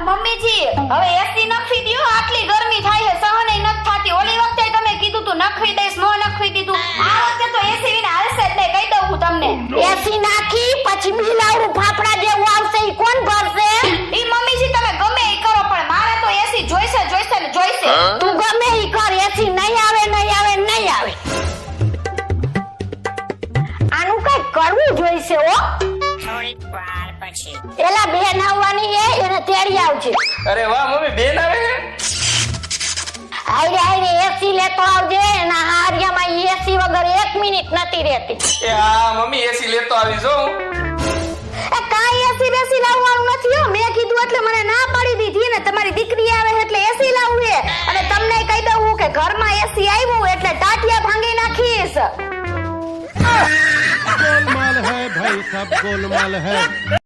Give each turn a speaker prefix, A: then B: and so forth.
A: મમ્મીજી હવે એસી નખવી દ્યો, આટલી ગરમી થાય છે સહન ય નથી થાતી. ઓલી વખતે તમે કીધું તું નખવી દઈશ, નો નખવી દીધું. આ વખતે તો એસી વિના હાલશે જ નહીં, કહી દઉં હું તમને.
B: એસી નાખી પછી બિલ આવડું ફાફડા જેવું આવશે ઈ કોણ ભરશે?
A: ઈ મમ્મીજી તમે ગમે ઈ કરો પણ મારે તો એસી જોઈશે જોઈશે ને જોઈશે.
B: તું ગમે ઈ કર, એસી નહીં આવે નહીં આવે નહીં આવે. આનું કઈ કરવું જોઈશે હો.
C: થોડીક વાર પછી
B: એલા બેન આવવાની એને તેડી આવજે.
D: અરે વાહ મમ્મી, બેન આવે છે.
B: હાયરે હાયરે એસી લેતો આવજે. એના હારિયામાં એસી વગર 1 મિનિટ નથી રહેતી.
D: એ હા મમ્મી, એસી લેતો આવી જો હું.
B: એ કાઈ એસી બેસી લાવવાનું નથી હો. મેં કીધું એટલે મને ના પાડી દીધી ને તમારી દીકરી આવે એટલે એસી લાવવું છે. અને તમને કહી દઉં કે ઘરમાં એસી આવ્યું એટલે ટાટિયા ભાંગી નાખીશ.
E: गोलमाल है भाई, सब गोलमाल है।